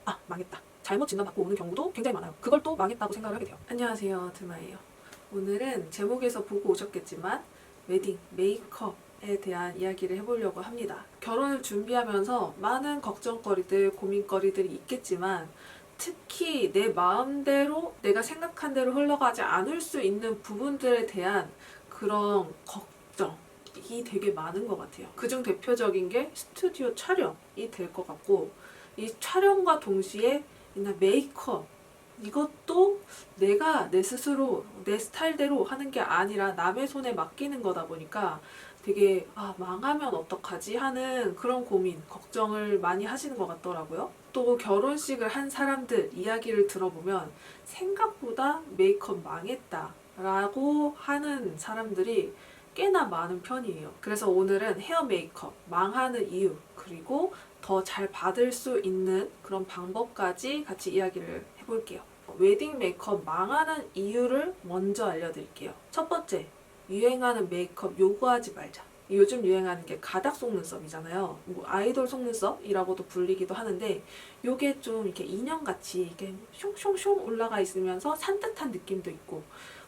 아, 망했다. 잘못 진단받고 오는 경우도 굉장히 많아요. 그걸 또 망했다고 생각을 하게 돼요. 안녕하세요, 드마예요. 오늘은 제목에서 보고 오셨겠지만 웨딩 메이크업에 대한 이야기를 해보려고 합니다. 결혼을 준비하면서 많은 걱정거리들, 고민거리들이 있겠지만 특히 내 마음대로 내가 생각한 대로 흘러가지 않을 수 있는 부분들에 대한 그런 걱정이 되게 많은 것 같아요. 그중 대표적인 게 스튜디오 촬영이 될 것 같고, 이 촬영과 동시에 있는 메이크업, 이것도 내가 내 스스로 내 스타일대로 하는 게 아니라 남의 손에 맡기는 거다 보니까 되게 망하면 어떡하지 하는 그런 고민, 걱정을 많이 하시는 것 같더라고요. 또 결혼식을 한 사람들 이야기를 들어보면 생각보다 메이크업 망했다 라고 하는 사람들이 꽤나 많은 편이에요. 그래서 오늘은 헤어 메이크업 망하는 이유, 그리고 더 잘 받을 수 있는 그런 방법까지 같이 이야기를 해볼게요. 웨딩 메이크업 망하는 이유를 먼저 알려드릴게요. 첫 번째, 유행하는 메이크업 요구하지 말자. 요즘 유행하는 게 가닥 속눈썹이잖아요. 뭐 아이돌 속눈썹이라고도 불리기도 하는데, 요게 좀 이렇게 인형같이 이렇게 숑숑숑 올라가 있으면서 산뜻한 느낌도 있고,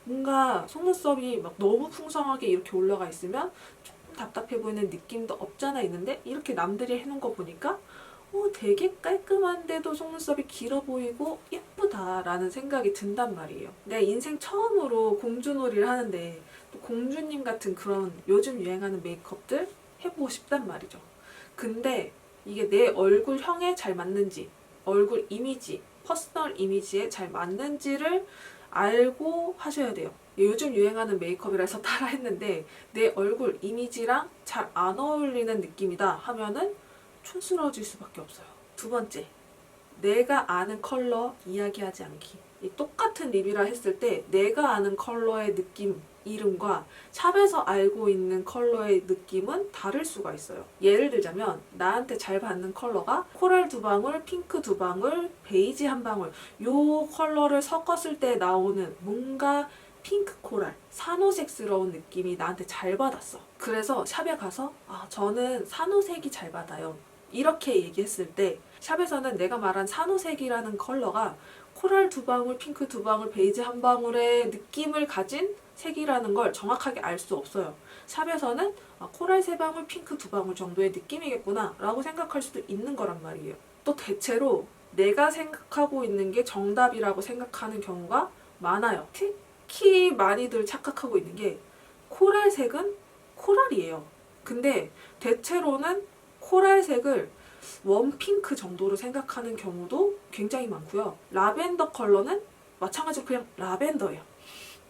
뭔가 속눈썹이 막 너무 풍성하게 이렇게 올라가 있으면 답답해 보이는 느낌도 없잖아 있는데, 이렇게 남들이 해놓은 거 보니까 되게 깔끔한데도 속눈썹이 길어 보이고 예쁘다라는 생각이 든단 말이에요. 내가 인생 처음으로 공주놀이를 하는데 또 공주님 같은 그런 요즘 유행하는 메이크업들 해보고 싶단 말이죠. 근데 이게 내 얼굴형에 잘 맞는지, 얼굴 이미지, 퍼스널 이미지에 잘 맞는지를 알고 하셔야 돼요. 요즘 유행하는 메이크업이라 해서 따라 했는데 내 얼굴 이미지랑 잘 안 어울리는 느낌이다 하면은 촌스러워질 수밖에 없어요. 두 번째, 내가 아는 컬러 이야기하지 않기. 이 똑같은 립이라 했을 때 내가 아는 컬러의 느낌, 이름과 샵에서 알고 있는 컬러의 느낌은 다를 수가 있어요. 예를 들자면 나한테 잘 받는 컬러가 코랄 2방울, 핑크 2방울, 베이지 1방울, 요 컬러를 섞었을 때 나오는 뭔가 핑크 코랄, 산호색스러운 느낌이 나한테 잘 받았어. 그래서 샵에 가서 저는 산호색이 잘 받아요, 이렇게 얘기했을 때 샵에서는 내가 말한 산호색이라는 컬러가 코랄 2방울, 핑크 2방울, 베이지 1방울의 느낌을 가진 색이라는 걸 정확하게 알 수 없어요. 샵에서는 코랄 3방울, 핑크 2방울 정도의 느낌이겠구나 라고 생각할 수도 있는 거란 말이에요. 또 대체로 내가 생각하고 있는 게 정답이라고 생각하는 경우가 많아요. 특히 많이들 착각하고 있는 게 코랄색은 코랄이에요. 근데 대체로는 코랄색을 웜핑크 정도로 생각하는 경우도 굉장히 많고요. 라벤더 컬러는 마찬가지로 그냥 라벤더예요.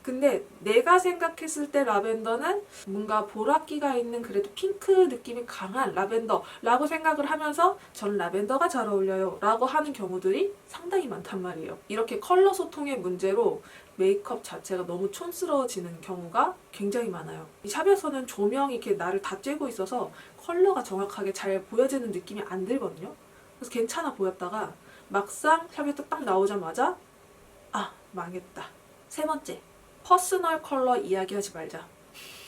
근데 내가 생각했을 때 라벤더는 뭔가 보랏기가 있는 그래도 핑크 느낌이 강한 라벤더라고 생각을 하면서 전 라벤더가 잘 어울려요 라고 하는 경우들이 상당히 많단 말이에요. 이렇게 컬러 소통의 문제로 메이크업 자체가 너무 촌스러워지는 경우가 굉장히 많아요. 이 샵에서는 조명이 이렇게 나를 다 쬐고 있어서 컬러가 정확하게 잘 보여지는 느낌이 안 들거든요. 그래서 괜찮아 보였다가 막상 샵에서 딱 나오자마자 망했다. 세 번째, 퍼스널 컬러 이야기하지 말자.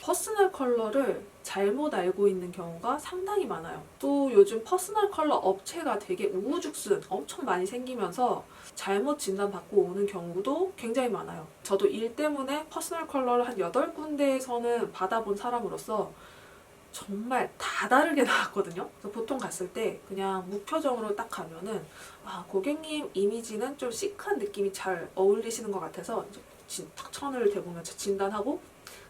퍼스널 컬러를 잘못 알고 있는 경우가 상당히 많아요. 또 요즘 퍼스널 컬러 업체가 되게 우후죽순 엄청 많이 생기면서 잘못 진단받고 오는 경우도 굉장히 많아요. 저도 일 때문에 퍼스널 컬러를 한 8군데에서는 받아본 사람으로서 정말 다 다르게 나왔거든요. 그래서 보통 갔을 때 그냥 무표정으로 딱 가면은 고객님 이미지는 좀 시크한 느낌이 잘 어울리시는 것 같아서 이제 탁 천을 대보면서 진단하고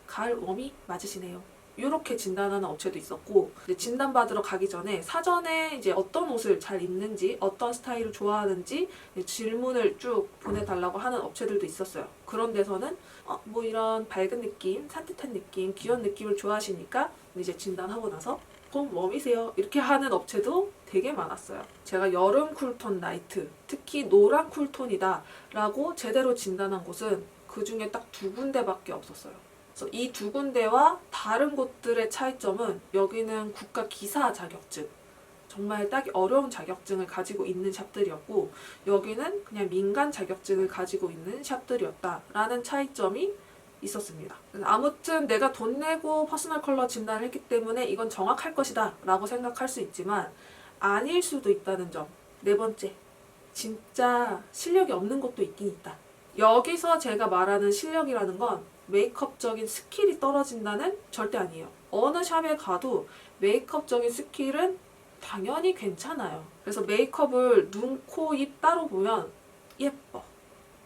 가을 웜이 맞으시네요, 이렇게 진단하는 업체도 있었고, 이제 진단받으러 가기 전에 사전에 이제 어떤 옷을 잘 입는지, 어떤 스타일을 좋아하는지 질문을 쭉 보내달라고 하는 업체들도 있었어요. 그런 데서는 뭐 이런 밝은 느낌, 산뜻한 느낌, 귀여운 느낌을 좋아하시니까 이제 진단하고 나서 그럼 웜이세요, 이렇게 하는 업체도 되게 많았어요. 제가 여름 쿨톤 라이트, 특히 노란 쿨톤이다 라고 제대로 진단한 곳은 그 중에 딱 2군데밖에 없었어요. 그래서 이 2군데와 다른 곳들의 차이점은, 여기는 국가 기사 자격증, 정말 따기 어려운 자격증을 가지고 있는 샵들이었고, 여기는 그냥 민간 자격증을 가지고 있는 샵들이었다라는 차이점이 있었습니다. 아무튼 내가 돈 내고 퍼스널 컬러 진단을 했기 때문에 이건 정확할 것이다 라고 생각할 수 있지만 아닐 수도 있다는 점. 네 번째, 진짜 실력이 없는 것도 있긴 있다. 여기서 제가 말하는 실력이라는 건 메이크업적인 스킬이 떨어진다는 절대 아니에요. 어느 샵에 가도 메이크업적인 스킬은 당연히 괜찮아요. 그래서 메이크업을 눈, 코, 입 따로 보면 예뻐.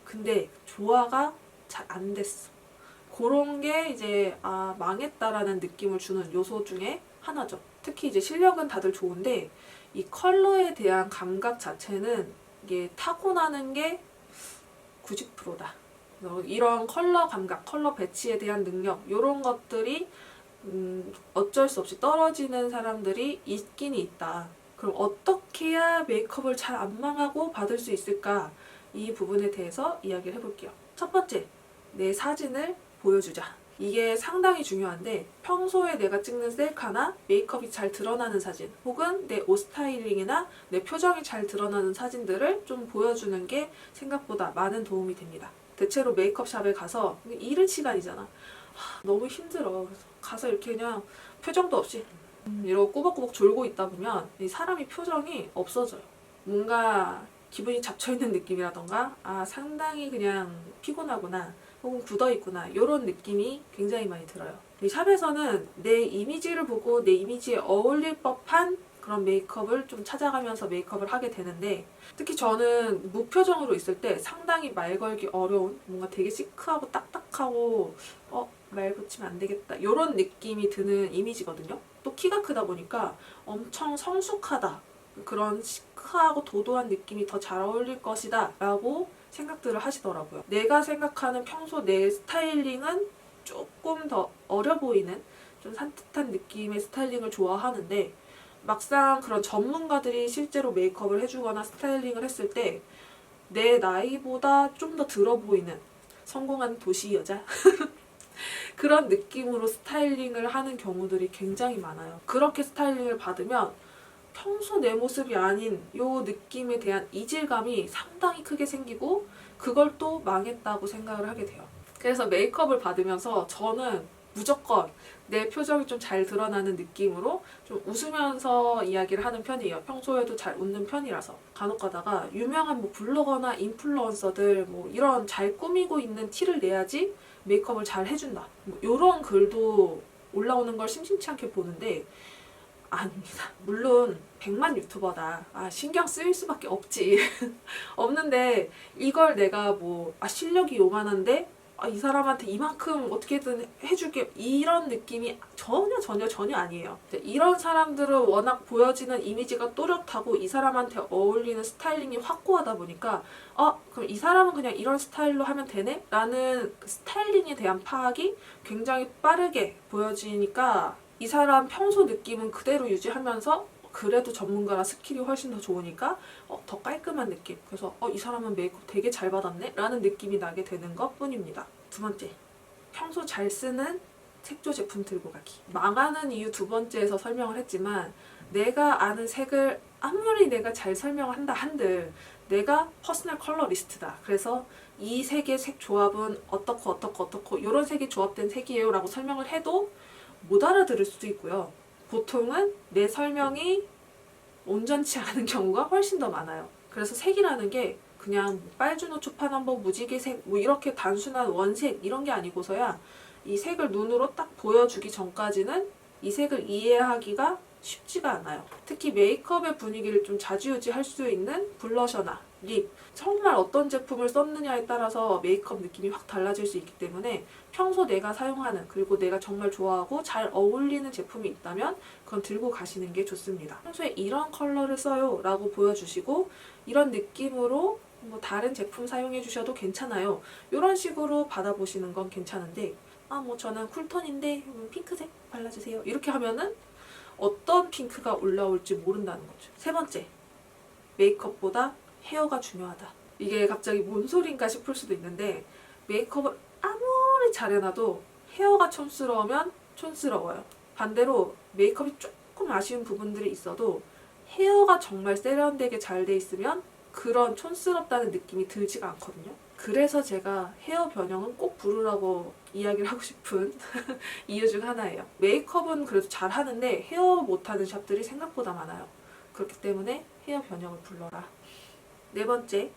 근데 조화가 잘 안 됐어. 그런 게 이제 망했다라는 느낌을 주는 요소 중에 하나죠. 특히 이제 실력은 다들 좋은데 이 컬러에 대한 감각 자체는 이게 타고나는 게 90%다. 이런 컬러 감각, 컬러 배치에 대한 능력 이런 것들이 어쩔 수 없이 떨어지는 사람들이 있긴 있다. 그럼 어떻게 해야 메이크업을 잘 안 망하고 받을 수 있을까? 이 부분에 대해서 이야기를 해볼게요. 첫 번째, 내 사진을 보여주자. 이게 상당히 중요한데 평소에 내가 찍는 셀카나 메이크업이 잘 드러나는 사진 혹은 내 옷 스타일링이나 내 표정이 잘 드러나는 사진들을 좀 보여주는 게 생각보다 많은 도움이 됩니다. 대체로 메이크업샵에 가서 이른 시간이잖아. 너무 힘들어. 그래서 가서 이렇게 그냥 표정도 없이 이러고 꾸벅꾸벅 졸고 있다 보면 이 사람이 표정이 없어져요. 뭔가 기분이 잡쳐있는 느낌이라던가 상당히 그냥 피곤하구나 혹은 굳어있구나 이런 느낌이 굉장히 많이 들어요. 이 샵에서는 내 이미지를 보고 내 이미지에 어울릴 법한 그런 메이크업을 좀 찾아가면서 메이크업을 하게 되는데 특히 저는 무표정으로 있을 때 상당히 말 걸기 어려운 뭔가 되게 시크하고 딱딱하고 말 붙이면 안 되겠다 이런 느낌이 드는 이미지거든요. 또 키가 크다 보니까 엄청 성숙하다 그런 시크하고 도도한 느낌이 더 잘 어울릴 것이다 라고 생각들을 하시더라고요. 내가 생각하는 평소 내 스타일링은 조금 더 어려 보이는 좀 산뜻한 느낌의 스타일링을 좋아하는데 막상 그런 전문가들이 실제로 메이크업을 해주거나 스타일링을 했을 때 내 나이보다 좀 더 들어 보이는 성공한 도시 여자 그런 느낌으로 스타일링을 하는 경우들이 굉장히 많아요. 그렇게 스타일링을 받으면 평소 내 모습이 아닌 요 느낌에 대한 이질감이 상당히 크게 생기고 그걸 또 망했다고 생각을 하게 돼요. 그래서 메이크업을 받으면서 저는 무조건 내 표정이 좀 잘 드러나는 느낌으로 좀 웃으면서 이야기를 하는 편이에요. 평소에도 잘 웃는 편이라서. 간혹 가다가 유명한 뭐 블로거나 인플루언서들 뭐 이런 잘 꾸미고 있는 티를 내야지 메이크업을 잘 해준다. 뭐 이런 글도 올라오는 걸 심심치 않게 보는데 아닙니다. 물론 100만 유튜버다. 신경 쓰일 수밖에 없지. 없는데 이걸 내가 뭐 실력이 요만한데 이 사람한테 이만큼 어떻게든 해줄게 이런 느낌이 전혀 아니에요. 이런 사람들은 워낙 보여지는 이미지가 또렷하고 이 사람한테 어울리는 스타일링이 확고하다 보니까 그럼 이 사람은 그냥 이런 스타일로 하면 되네? 라는 그 스타일링에 대한 파악이 굉장히 빠르게 보여지니까 이 사람 평소 느낌은 그대로 유지하면서 그래도 전문가라 스킬이 훨씬 더 좋으니까 더 깔끔한 느낌. 그래서 이 사람은 메이크업 되게 잘 받았네? 라는 느낌이 나게 되는 것 뿐입니다. 두 번째, 평소 잘 쓰는 색조 제품 들고 가기. 망하는 이유 두 번째에서 설명을 했지만 내가 아는 색을 아무리 내가 잘 설명을 한다 한들 내가 퍼스널 컬러리스트다. 그래서 이 색의 색 조합은 어떻고 이런 색이 조합된 색이에요 라고 설명을 해도 못 알아들을 수도 있고요. 보통은 내 설명이 온전치 않은 경우가 훨씬 더 많아요. 그래서 색이라는 게 그냥 빨주노 초파넘버 무지개색 뭐 이렇게 단순한 원색 이런 게 아니고서야 이 색을 눈으로 딱 보여주기 전까지는 이 색을 이해하기가 쉽지가 않아요. 특히 메이크업의 분위기를 좀 좌지우지할 수 있는 블러셔나 립 정말 어떤 제품을 썼느냐에 따라서 메이크업 느낌이 확 달라질 수 있기 때문에 평소 내가 사용하는 그리고 내가 정말 좋아하고 잘 어울리는 제품이 있다면 그건 들고 가시는 게 좋습니다. 평소에 이런 컬러를 써요 라고 보여주시고 이런 느낌으로 뭐 다른 제품 사용해 주셔도 괜찮아요. 이런 식으로 받아보시는 건 괜찮은데 뭐 저는 쿨톤인데 핑크색 발라주세요 이렇게 하면은 어떤 핑크가 올라올지 모른다는 거죠. 세 번째, 메이크업보다 헤어가 중요하다. 이게 갑자기 뭔 소린가 싶을 수도 있는데 메이크업을 아무리 잘해놔도 헤어가 촌스러우면 촌스러워요. 반대로 메이크업이 조금 아쉬운 부분들이 있어도 헤어가 정말 세련되게 잘 돼 있으면 그런 촌스럽다는 느낌이 들지가 않거든요. 그래서 제가 헤어 변형은 꼭 부르라고 이야기를 하고 싶은 이유 중 하나예요. 메이크업은 그래도 잘 하는데 헤어 못하는 샵들이 생각보다 많아요. 그렇기 때문에 헤어 변형을 불러라. 네 번째,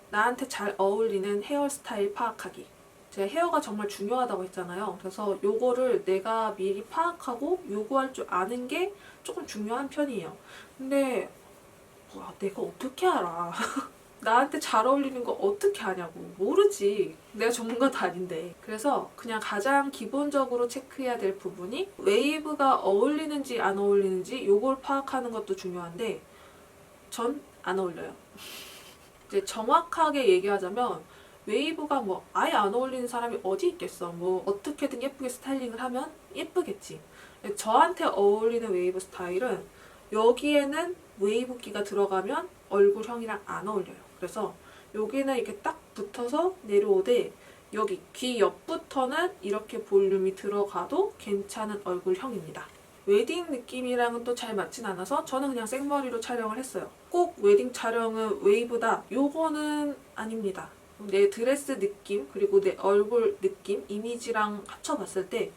나한테 잘 어울리는 헤어스타일 파악하기. 제가 헤어가 정말 중요하다고 했잖아요. 그래서 요거를 내가 미리 파악하고 요구할 줄 아는 게 조금 중요한 편이에요. 근데 내가 어떻게 알아? 나한테 잘 어울리는 거 어떻게 아냐고. 모르지. 내가 전문가도 아닌데. 그래서 그냥 가장 기본적으로 체크해야 될 부분이 웨이브가 어울리는지 안 어울리는지 요걸 파악하는 것도 중요한데 전 안 어울려요. 이제 정확하게 얘기하자면 웨이브가 뭐 아예 안 어울리는 사람이 어디 있겠어. 뭐 어떻게든 예쁘게 스타일링을 하면 예쁘겠지. 저한테 어울리는 웨이브 스타일은 여기에는 웨이브기가 들어가면 얼굴형이랑 안 어울려요. 그래서 여기는 이렇게 딱 붙어서 내려오되 여기 귀 옆부터는 이렇게 볼륨이 들어가도 괜찮은 얼굴형입니다. 웨딩 느낌이랑은 또 잘 맞진 않아서 저는 그냥 생머리로 촬영을 했어요. 꼭 웨딩 촬영은 웨이브다. 요거는 아닙니다. 내 드레스 느낌 그리고 내 얼굴 느낌, 이미지랑 합쳐봤을 때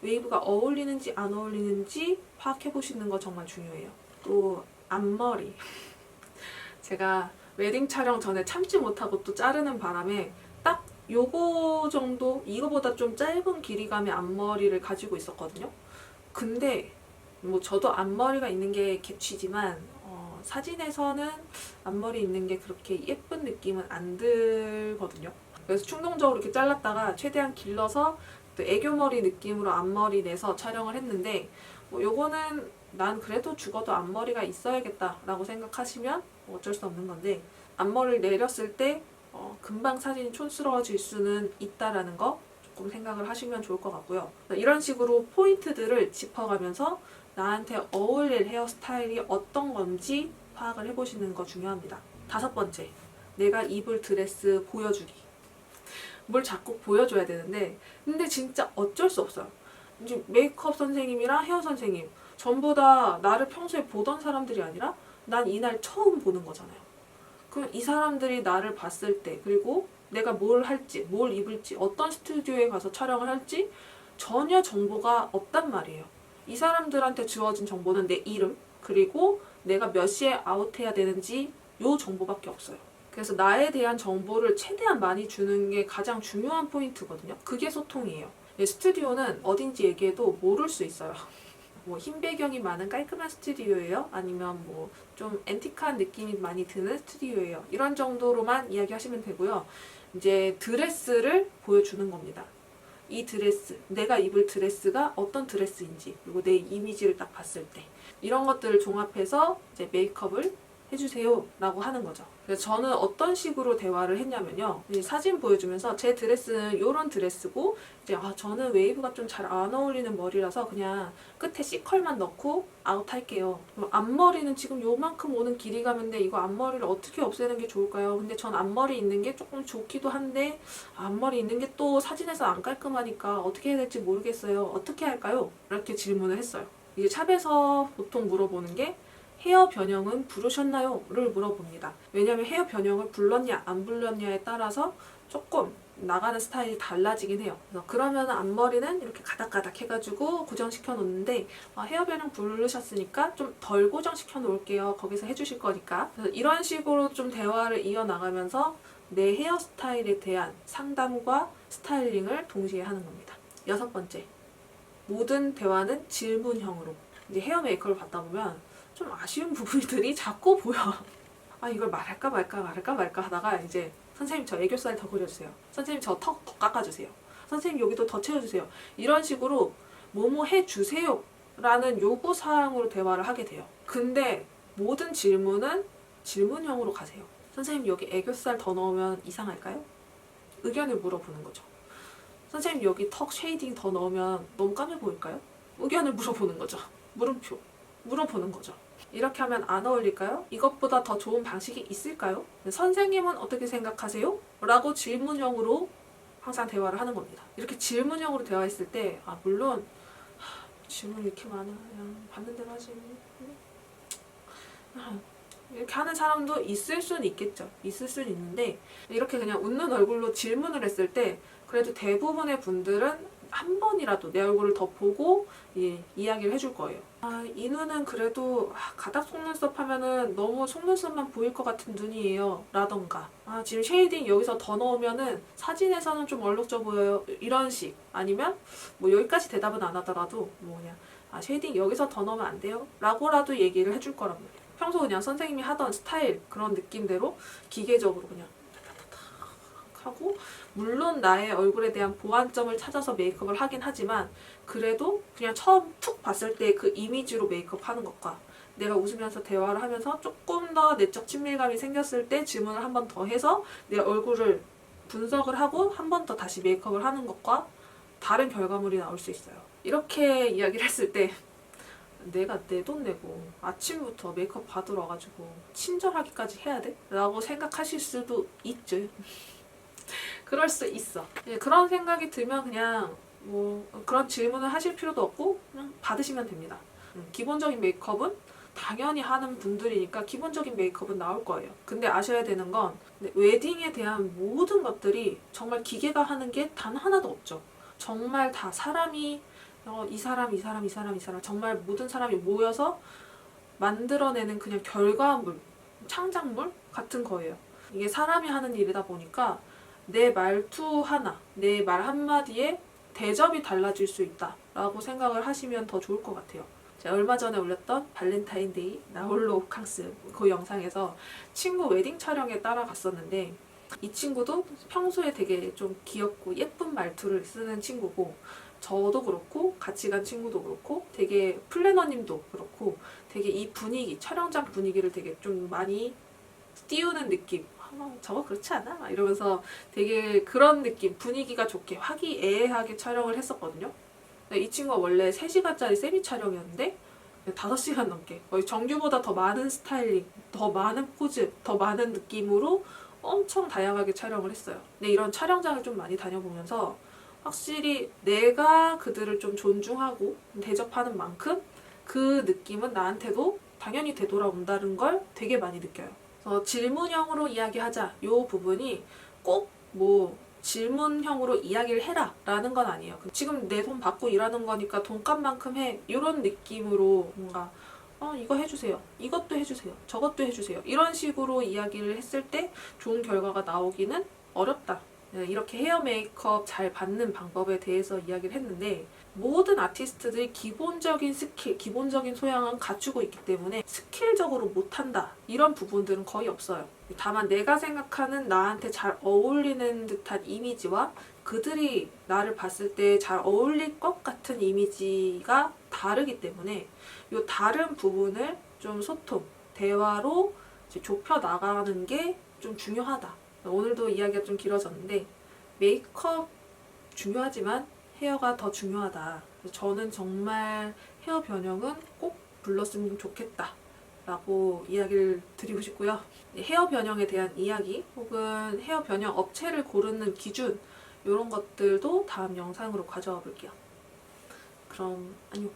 웨이브가 어울리는지 안 어울리는지 파악해보시는 거 정말 중요해요. 또 앞머리. 제가 웨딩 촬영 전에 참지 못하고 또 자르는 바람에 딱 요거 정도, 이거보다 좀 짧은 길이감의 앞머리를 가지고 있었거든요. 근데 뭐 저도 앞머리가 있는 게 개취지만 사진에서는 앞머리 있는 게 그렇게 예쁜 느낌은 안 들거든요. 그래서 충동적으로 이렇게 잘랐다가 최대한 길러서 또 애교머리 느낌으로 앞머리 내서 촬영을 했는데 뭐 요거는 난 그래도 죽어도 앞머리가 있어야겠다라고 생각하시면 어쩔 수 없는 건데 앞머리를 내렸을 때 금방 사진이 촌스러워질 수는 있다라는 거 조금 생각을 하시면 좋을 것 같고요. 이런 식으로 포인트들을 짚어가면서 나한테 어울릴 헤어스타일이 어떤 건지 파악을 해보시는 거 중요합니다. 다섯 번째, 내가 입을 드레스 보여주기. 뭘 자꾸 보여줘야 되는데 근데 진짜 어쩔 수 없어요. 이제 메이크업 선생님이랑 헤어 선생님 전부 다 나를 평소에 보던 사람들이 아니라 난 이날 처음 보는 거잖아요. 그럼 이 사람들이 나를 봤을 때 그리고 내가 뭘 할지, 뭘 입을지, 어떤 스튜디오에 가서 촬영을 할지 전혀 정보가 없단 말이에요. 이 사람들한테 주어진 정보는 내 이름, 그리고 내가 몇 시에 아웃해야 되는지 요 정보밖에 없어요. 그래서 나에 대한 정보를 최대한 많이 주는 게 가장 중요한 포인트거든요. 그게 소통이에요. 스튜디오는 어딘지 얘기해도 모를 수 있어요. 뭐 흰 배경이 많은 깔끔한 스튜디오예요? 아니면 뭐 좀 앤틱한 느낌이 많이 드는 스튜디오예요? 이런 정도로만 이야기하시면 되고요. 이제 드레스를 보여주는 겁니다. 이 드레스, 내가 입을 드레스가 어떤 드레스인지, 그리고 내 이미지를 딱 봤을 때 이런 것들을 종합해서 이제 메이크업을 해주세요 라고 하는 거죠. 그래서 저는 어떤 식으로 대화를 했냐면요, 사진 보여주면서 제 드레스는 이런 드레스고 이제 저는 웨이브가 좀 잘 안 어울리는 머리라서 그냥 끝에 C컬만 넣고 아웃할게요. 앞머리는 지금 요만큼 오는 길이감인데 이거 앞머리를 어떻게 없애는 게 좋을까요? 근데 전 앞머리 있는 게 조금 좋기도 한데 앞머리 있는 게 또 사진에서 안 깔끔하니까 어떻게 해야 될지 모르겠어요. 어떻게 할까요? 이렇게 질문을 했어요. 이제 샵에서 보통 물어보는 게 헤어 변형은 부르셨나요? 를 물어봅니다. 왜냐면 헤어 변형을 불렀냐 안 불렀냐에 따라서 조금 나가는 스타일이 달라지긴 해요. 그래서 그러면 앞머리는 이렇게 가닥가닥 해가지고 고정시켜 놓는데 헤어 변형 부르셨으니까 좀 덜 고정시켜 놓을게요. 거기서 해주실 거니까. 그래서 이런 식으로 좀 대화를 이어나가면서 내 헤어스타일에 대한 상담과 스타일링을 동시에 하는 겁니다. 여섯 번째, 모든 대화는 질문형으로. 이제 헤어 메이크업을 받다 보면 좀 아쉬운 부분들이 자꾸 보여. 이걸 말할까 말까 하다가 이제 선생님 저 애교살 더 그려주세요. 선생님 저 턱 더 깎아주세요. 선생님 여기도 더 채워주세요. 이런 식으로 뭐뭐 해주세요 라는 요구사항으로 대화를 하게 돼요. 근데 모든 질문은 질문형으로 가세요. 선생님 여기 애교살 더 넣으면 이상할까요? 의견을 물어보는 거죠. 선생님 여기 턱 쉐이딩 더 넣으면 너무 까매 보일까요? 의견을 물어보는 거죠. 물음표 물어보는 거죠. 이렇게 하면 안 어울릴까요? 이것보다 더 좋은 방식이 있을까요? 선생님은 어떻게 생각하세요? 라고 질문형으로 항상 대화를 하는 겁니다. 이렇게 질문형으로 대화했을 때 물론 질문이 이렇게 많아 그냥 받는 대로 하지 이렇게 하는 사람도 있을 수는 있겠죠. 있을 수는 있는데 이렇게 그냥 웃는 얼굴로 질문을 했을 때 그래도 대부분의 분들은 한 번이라도 내 얼굴을 더 보고 이야기를 해줄 거예요. 이 눈은 그래도 가닥 속눈썹 하면은 너무 속눈썹만 보일 것 같은 눈이에요. 라던가 지금 쉐이딩 여기서 더 넣으면은 사진에서는 좀 얼룩져 보여요. 이런 식. 아니면 뭐 여기까지 대답은 안 하더라도 뭐 그냥 쉐이딩 여기서 더 넣으면 안 돼요? 라고라도 얘기를 해줄 거란 말이에요. 평소 그냥 선생님이 하던 스타일 그런 느낌대로 기계적으로 그냥 하고 물론 나의 얼굴에 대한 보완점을 찾아서 메이크업을 하긴 하지만 그래도 그냥 처음 툭 봤을 때 그 이미지로 메이크업 하는 것과 내가 웃으면서 대화를 하면서 조금 더 내적 친밀감이 생겼을 때 질문을 한 번 더 해서 내 얼굴을 분석을 하고 한 번 더 다시 메이크업을 하는 것과 다른 결과물이 나올 수 있어요. 이렇게 이야기를 했을 때 내가 내 돈 내고 아침부터 메이크업 받으러 와가지고 친절하기까지 해야 돼? 라고 생각하실 수도 있죠. 그럴 수 있어. 그런 생각이 들면 그냥 뭐 그런 질문을 하실 필요도 없고 그냥 받으시면 됩니다. 기본적인 메이크업은 당연히 하는 분들이니까 기본적인 메이크업은 나올 거예요. 근데 아셔야 되는 건 웨딩에 대한 모든 것들이 정말 기계가 하는 게 단 하나도 없죠. 정말 다 사람이 이 사람 정말 모든 사람이 모여서 만들어내는 그냥 결과물, 창작물 같은 거예요. 이게 사람이 하는 일이다 보니까 내 말투 하나, 내 말 한마디에 대접이 달라질 수 있다 라고 생각을 하시면 더 좋을 것 같아요. 제가 얼마 전에 올렸던 발렌타인데이 나홀로 캉스 그 영상에서 친구 웨딩 촬영에 따라갔었는데 이 친구도 평소에 되게 좀 귀엽고 예쁜 말투를 쓰는 친구고 저도 그렇고 같이 간 친구도 그렇고 되게 플래너님도 그렇고 되게 이 분위기, 촬영장 분위기를 되게 좀 많이 띄우는 느낌. 저거 그렇지 않아? 이러면서 되게 그런 느낌, 분위기가 좋게 화기애애하게 촬영을 했었거든요. 이 친구가 원래 3시간짜리 세미 촬영이었는데 5시간 넘게 거의 정규보다 더 많은 스타일링, 더 많은 포즈, 더 많은 느낌으로 엄청 다양하게 촬영을 했어요. 근데 이런 촬영장을 좀 많이 다녀보면서 확실히 내가 그들을 좀 존중하고 대접하는 만큼 그 느낌은 나한테도 당연히 되돌아온다는 걸 되게 많이 느껴요. 질문형으로 이야기하자 이 부분이 꼭 뭐 질문형으로 이야기를 해라 라는 건 아니에요. 지금 내 돈 받고 일하는 거니까 돈값만큼 해 이런 느낌으로 뭔가 이거 해주세요, 이것도 해주세요, 저것도 해주세요 이런 식으로 이야기를 했을 때 좋은 결과가 나오기는 어렵다. 이렇게 헤어 메이크업 잘 받는 방법에 대해서 이야기를 했는데 모든 아티스트들이 기본적인 스킬, 기본적인 소양은 갖추고 있기 때문에 스킬적으로 못한다 이런 부분들은 거의 없어요. 다만 내가 생각하는 나한테 잘 어울리는 듯한 이미지와 그들이 나를 봤을 때 잘 어울릴 것 같은 이미지가 다르기 때문에 이 다른 부분을 좀 소통, 대화로 좁혀 나가는 게 좀 중요하다. 오늘도 이야기가 좀 길어졌는데 메이크업 중요하지만 헤어가 더 중요하다. 저는 정말 헤어 변형은 꼭 불렀으면 좋겠다 라고 이야기를 드리고 싶고요. 헤어 변형에 대한 이야기 혹은 헤어 변형 업체를 고르는 기준 이런 것들도 다음 영상으로 가져와 볼게요. 그럼 안녕.